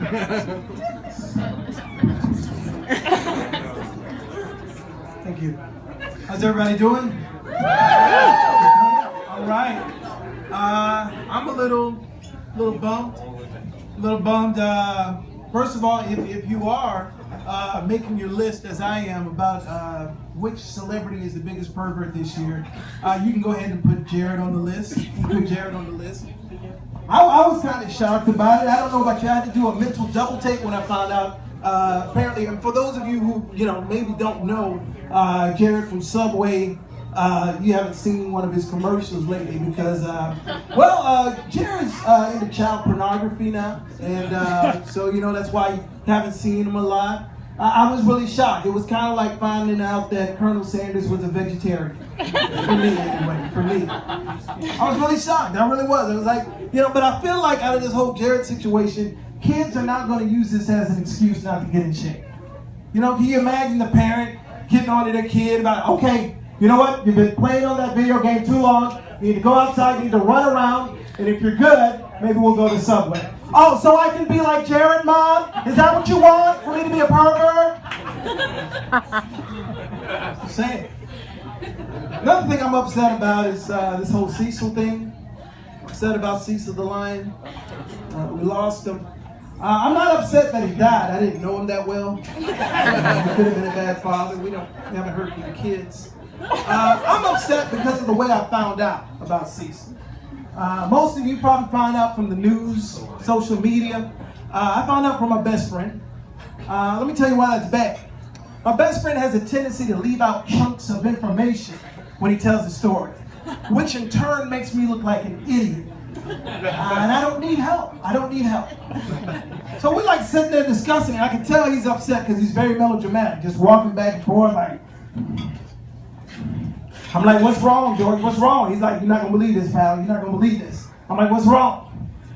Thank you. How's everybody doing? All right. I'm a little bummed. First of all, if you are making your list as I am about which celebrity is the biggest pervert this year, you can go ahead and put Jared on the list. I was kind of shocked about it. I don't know about you. I had to do a mental double take when I found out. Apparently, and for those of you who maybe don't know Jared from Subway, you haven't seen one of his commercials lately because Jared's into child pornography now, and so that's why you haven't seen him a lot. I was really shocked. It was kind of like finding out that Colonel Sanders was a vegetarian. For me, anyway. For me, I was really shocked. I really was. I was like, but I feel like out of this whole Jared situation, kids are not going to use this as an excuse not to get in shape. Can you imagine the parent getting on to their kid about, okay, you know what? You've been playing on that video game too long. You need to go outside. You need to run around. And if you're good, maybe we'll go to Subway. Oh, so I can be like Jared, Mom? Is that what you want? For me to be a pervert? Just saying. Another thing I'm upset about is this whole Cecil thing. I'm upset about Cecil the lion. We lost him. I'm not upset that he died. I didn't know him that well. He could have been a bad father. We haven't heard from the kids. I'm upset because of the way I found out about Cecil. Most of you probably found out from the news, social media. I found out from my best friend. Let me tell you why that's bad. My best friend has a tendency to leave out chunks of information when he tells a story, which in turn makes me look like an idiot. And I don't need help. So we like sitting there discussing it. I can tell he's upset because he's very melodramatic, just walking back and forth like. I'm like, what's wrong, George? What's wrong? He's like, you're not going to believe this, pal. You're not going to believe this. I'm like, what's wrong?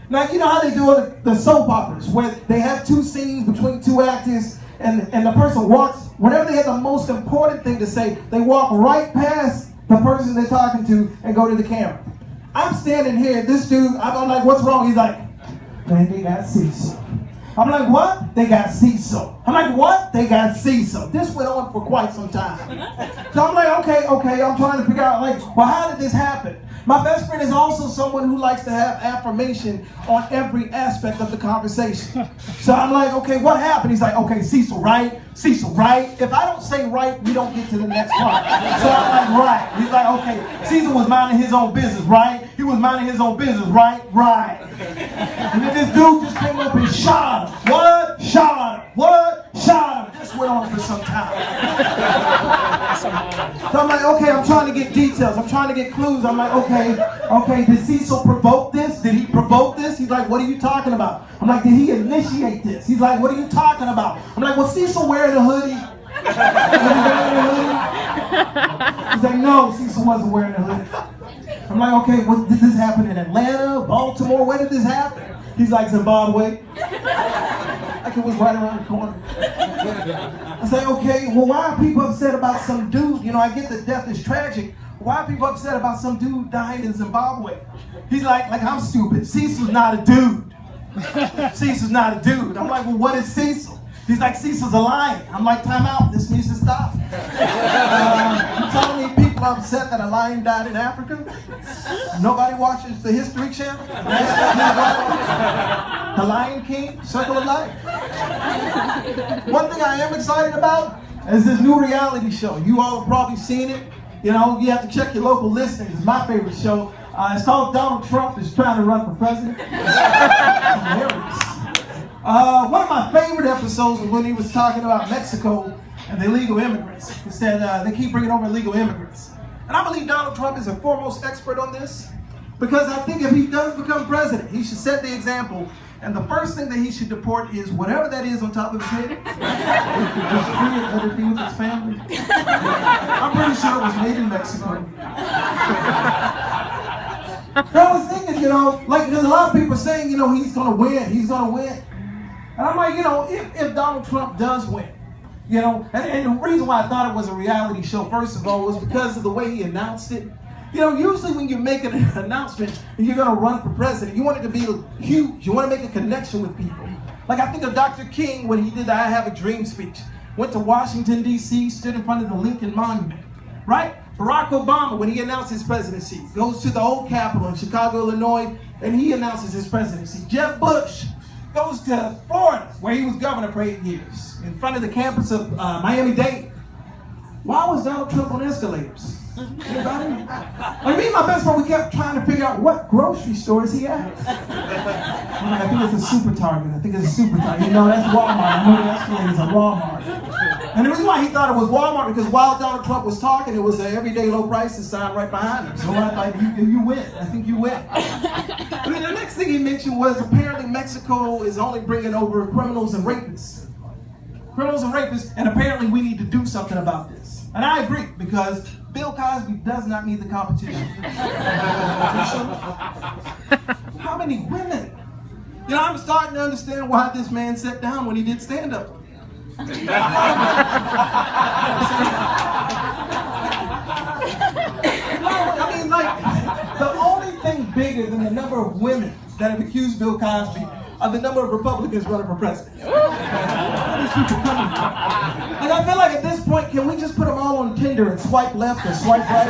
Now, you know how they do the soap operas, where they have two scenes between two actors, and the person walks, whenever they have the most important thing to say, they walk right past the person they're talking to and go to the camera. I'm standing here, this dude, I'm like, what's wrong? He's like, man, they got Cecil. I'm like, what? They got Cecil. I'm like, what? They got Cecil. This went on for quite some time. So I'm like, okay, I'm trying to figure out, well, how did this happen? My best friend is also someone who likes to have affirmation on every aspect of the conversation. So I'm like, okay, what happened? He's like, okay, Cecil, right? If I don't say right, we don't get to the next part. So I'm like, right. He's like, okay, Cecil was minding his own business, right? He was minding his own business, right? Right. And then this dude just came up and shot him. What? Shot him. What? Shot him. This went on for some time. So I'm like, okay, I'm trying to get details. I'm trying to get clues. I'm like, okay, did Cecil provoke this? Did he provoke this? He's like, what are you talking about? I'm like, did he initiate this? He's like, what are you talking about? I'm like, was Cecil wearing a hoodie? He's like, no, Cecil wasn't wearing a hoodie. I'm like, okay, did this happen in Atlanta, Baltimore? Where did this happen? He's like, Zimbabwe. Like it was right around the corner. I say, okay, well, why are people upset about some dude? I get that death is tragic. Why are people upset about some dude dying in Zimbabwe? He's like I'm stupid. Cecil's not a dude. Cecil's not a dude. I'm like, well, what is Cecil? He's like, Cecil's a lion. I'm like, time out. This needs to stop. You telling me people are upset that a lion died in Africa? Nobody watches the History Channel? The Lion King, Circle of Life. One thing I am excited about is this new reality show. You all have probably seen it. You have to check your local listings. It's my favorite show. It's called Donald Trump is Trying to Run for President. Hilarious. One of my favorite episodes was when he was talking about Mexico and the illegal immigrants. He said they keep bringing over illegal immigrants. And I believe Donald Trump is a foremost expert on this because I think if he does become president, he should set the example. And the first thing that he should deport is whatever that is on top of his head. Just free it, let it be with his family. I'm pretty sure it was made in Mexico. I was thinking, there's a lot of people saying, he's going to win. And I'm like, if Donald Trump does win, and the reason why I thought it was a reality show, first of all, was because of the way he announced it. Usually when you make an announcement and you're going to run for president, you want it to be huge. You want to make a connection with people. Like I think of Dr. King when he did the I Have a Dream speech. Went to Washington, D.C., stood in front of the Lincoln Monument, right? Barack Obama, when he announced his presidency, goes to the old Capitol in Chicago, Illinois, and he announces his presidency. Jeb Bush goes to Florida, where he was governor for 8 years, in front of the campus of Miami-Dade. Why was Donald Trump on escalators? Anybody? Like me and my best friend, we kept trying to figure out what grocery stores he at. I think it's a Super Target. I think it's a Super Target. You know, that's Walmart. I know the escalators are Walmart. And the reason why he thought it was Walmart, because while Donald Trump was talking, it was an everyday low prices sign right behind him. So I like, you win. I think you win. I mean, the next thing he mentioned was apparently Mexico is only bringing over criminals and rapists. Criminals and rapists, and apparently we need to do something about this. And I agree, because Bill Cosby does not need the competition. How many women? You know, I'm starting to understand why this man sat down when he did stand-up. I mean, like, the only thing bigger than the number of women that have accused Bill Cosby are the number of Republicans running for president. Like, I feel like at this point, can we just put them all on Tinder and swipe left or swipe right?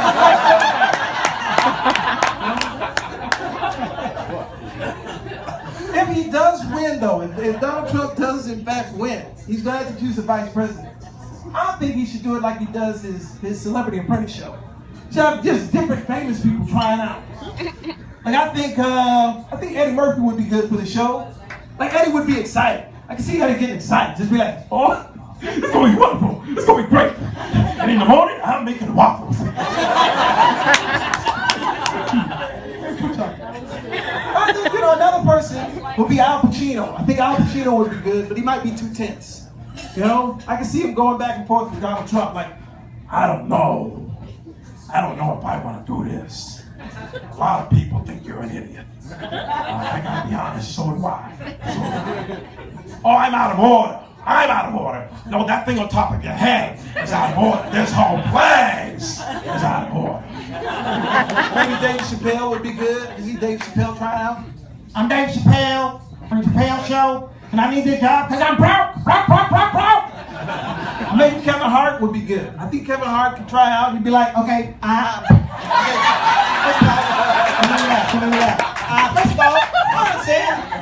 If he does win, though, if Donald Trump does in fact win, he's going to have to choose a vice president. I think he should do it like he does his Celebrity Apprentice show. Should have just different famous people trying out. Like I think Eddie Murphy would be good for the show. Like Eddie would be excited. I can see Eddie getting excited. Just be like, oh, it's going to be wonderful. It's going to be great. And in the morning, I'm making waffles. I think, you know, another person would be Al Pacino. I think Al Pacino would be good, but he might be too tense. You know, I can see him going back and forth with Donald Trump like, I don't know if I want to do this. A lot of people think you're an idiot. I gotta be honest, so do I. Oh, I'm out of order. I'm out of order. No, that thing on top of your head is out of order. This whole place is out of order. Maybe Dave Chappelle would be good. Is he Dave Chappelle trying out? I'm Dave Chappelle from the Chappelle Show, and I need this job because I'm broke. Maybe Kevin Hart would be good. I think Kevin Hart could try out. He'd be like, okay, first of all,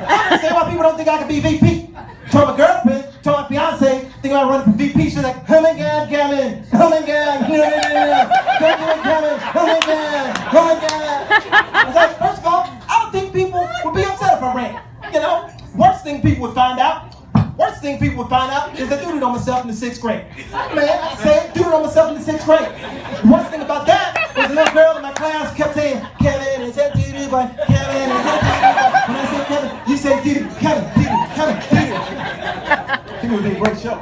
I understand why people don't think I can be VP. Told my girlfriend, told my fiance, think I'm running for VP. She's like, Kevin, Kevin. I was like, first of all, I don't think people would be upset if I ran. You know, worst thing people would find out is I do it on myself in the 6th grade. Man, I said, do it on myself in the 6th grade. The worst thing about that was a little girl in my class kept saying, Kevin, is that doo-doo boy? Kevin, is that doo-doo boy? When I said Kevin, you say doo-doo, Kevin, doo-doo. I think it would be a great show.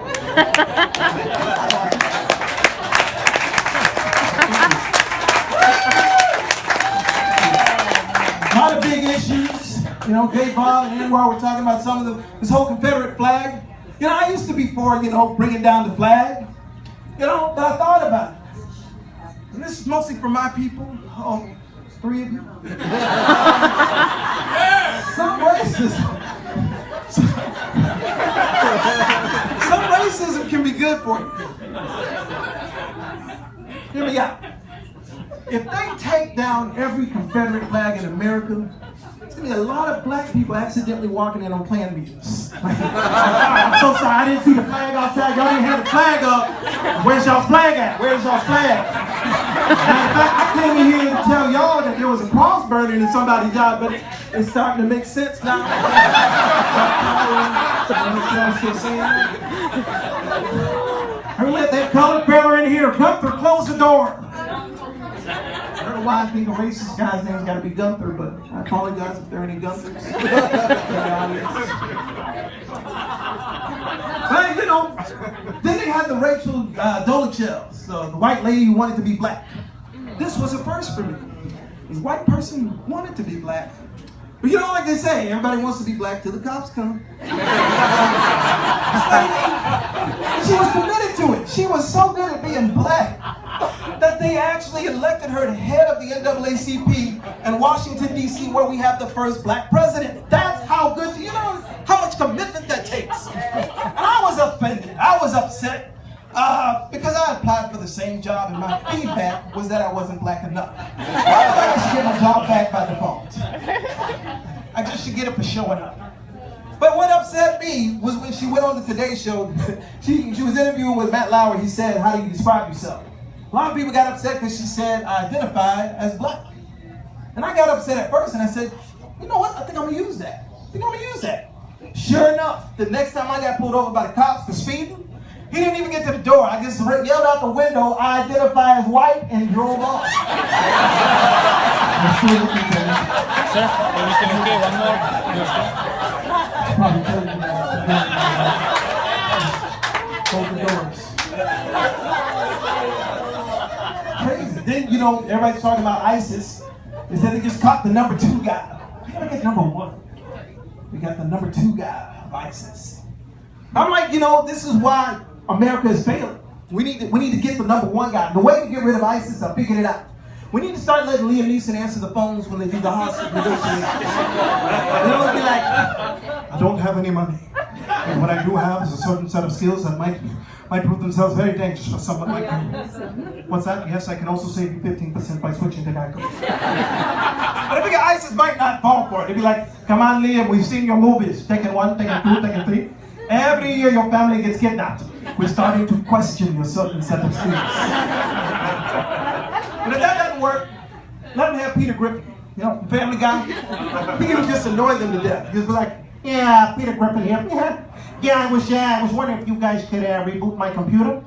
A lot of big issues. You know, Gay Bob and Anwar were talking about some of this whole Confederate flag. You know, I used to be for, you know, bringing down the flag. You know, but I thought about it. And this is mostly for my people. Oh, 3 of you. Some racism can be good for you. Hear me out. If they take down every Confederate flag in America, there's going to be a lot of black people accidentally walking in on Klan meetings. I'm so sorry, I didn't see the flag outside. Y'all didn't have the flag up. Where's y'all's flag at? Where's y'all's flag? And in fact, I came in here to tell y'all that there was a cross burning in somebody's yard, but it's starting to make sense now. Who let that colored fella in here? Gunther, close the door. I don't know why I think a racist guy's name's got to be Gunther, but I apologize if there are any Gunthers. But, you know, then they had the Rachel Dolezal, the white lady who wanted to be black. This was a first for me. This white person wanted to be black. But you know, like they say, everybody wants to be black till the cops come. She was committed to it. She was so good at being black that they actually elected her the head of the NAACP in Washington, D.C., where we have the first black president. That's how good, you know how much commitment that takes. And I was offended. I was upset. Because I applied for the same job and my feedback was that I wasn't black enough. I should get my job back by default. I just should get it for showing up. But what upset me was when she went on the Today Show, she was interviewing with Matt Lauer. He said, how do you describe yourself? A lot of people got upset because she said, I identify as black. And I got upset at first and I said, you know what, I think I'm gonna use that. Sure enough, the next time I got pulled over by the cops for speeding, he didn't even get to the door. I just yelled out the window, I identify as white, and drove off. Sir, everything okay? One more. Close the doors. Crazy. Then, you know, everybody's talking about ISIS. They said they just caught the number 2 guy. We gotta get number 1. We got the number 2 guy of ISIS. I'm like, you know, this is why America is failing. We need to get the number 1 guy. The way to get rid of ISIS, I figured it out. We need to start letting Liam Neeson answer the phones when they do the hostage negotiations. They'll be like, I don't have any money. And what I do have is a certain set of skills that might prove themselves very dangerous for someone like you. What's that? Yes, I can also save you 15% by switching to Geico. But I figure ISIS might not fall for it. They'd be like, come on, Liam, we've seen your movies. Taken 1, taken 2, taken 3. Every year your family gets kidnapped. We're starting to question your certain set of skills. But if that doesn't work, let them have Peter Griffin, you know, from Family Guy. He would just annoy them to death. He'd be like, yeah, Peter Griffin here. I was wondering if you guys could reboot my computer.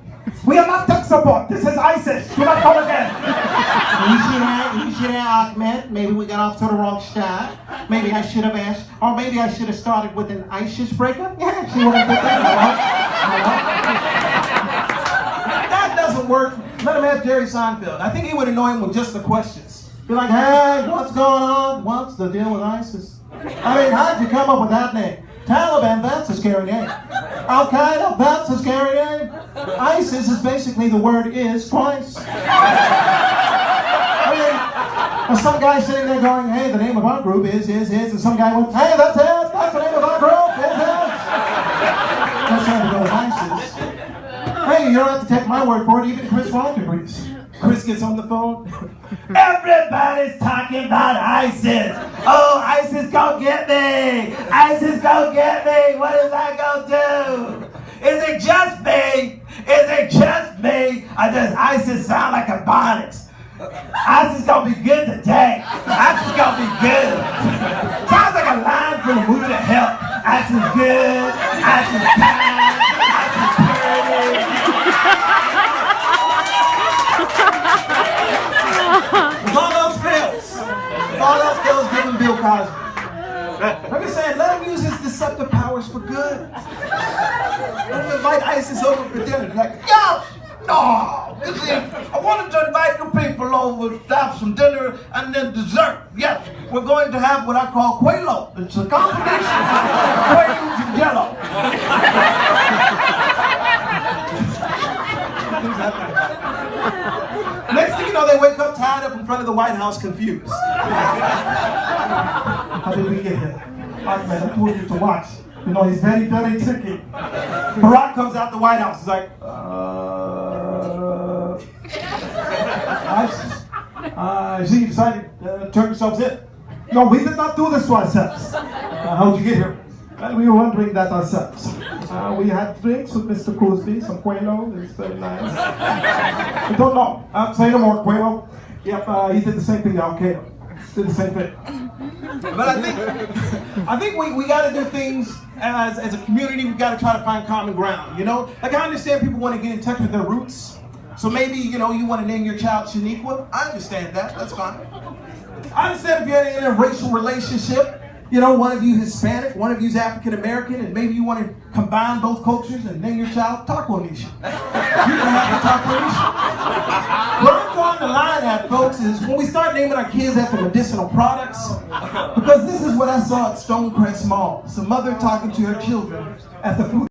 We are not tech support. This is ISIS. Do not call again. You should have, Ahmed. Maybe we got off to the wrong start. Maybe I should have asked, or maybe I should have started with an ISIS breaker. Yeah, she would have did that. That doesn't work. Let him have Jerry Seinfeld. I think he would annoy him with just the questions. Be like, hey, what's going on? What's the deal with ISIS? I mean, how'd you come up with that name? Taliban, that's a scary name. Al-Qaeda, that's a scary name. ISIS is basically the word is twice. I mean, some guy sitting there going, hey, the name of our group is, and some guy went, hey, that's it, that's the name of our group, is. That's trying to go with ISIS. Hey, you don't have to take my word for it, even Chris Rock agrees. Chris gets on the phone. Everybody's talking about ISIS. Oh, ISIS go get me. ISIS go get me. What is I gonna do? Is it just me? Is it just me? Or does ISIS sound like a bonnet? ISIS gonna be good today. ISIS gonna be good. Sounds like a line from the movie The Help. ISIS good. ISIS kind. ISIS pretty. All else fails, give him Bill Cosby. I'm just saying, let him use his deceptive powers for good. Let him invite ISIS over for dinner. Like, yo, no, I wanted to invite you people over to have some dinner and then dessert. Yes, we're going to have what I call Quelo. It's a combination of Quaaludes and Jello. Next thing you know, they wake up tied up in front of the White House confused. How did we get here? Ahmed, I told you to watch. You know, he's very, very tricky. Barack comes out the White House. He's like, ISIS. She decided to turn yourselves in. No, we did not do this to ourselves. How'd you get here? Well, we were wondering that ourselves. We had drinks with Mr. Cosby, some Quelo. It's very nice. I don't know. Say no more, Quelo. Yep, he did the same thing to Al-Qaeda. Did the same thing. But I think we got to do things as a community. We got to try to find common ground. You know, like I understand people want to get in touch with their roots. So maybe you want to name your child Shaniqua. I understand that. That's fine. I understand if you're in a racial relationship. You know, one of you Hispanic, one of you's African American, and maybe you want to combine both cultures and name your child Taco Nation. You can have the Taco Nation. Where I'm drawing the line at, folks, is when we start naming our kids after medicinal products, because this is what I saw at Stonecrest Mall. It's a mother talking to her children at the food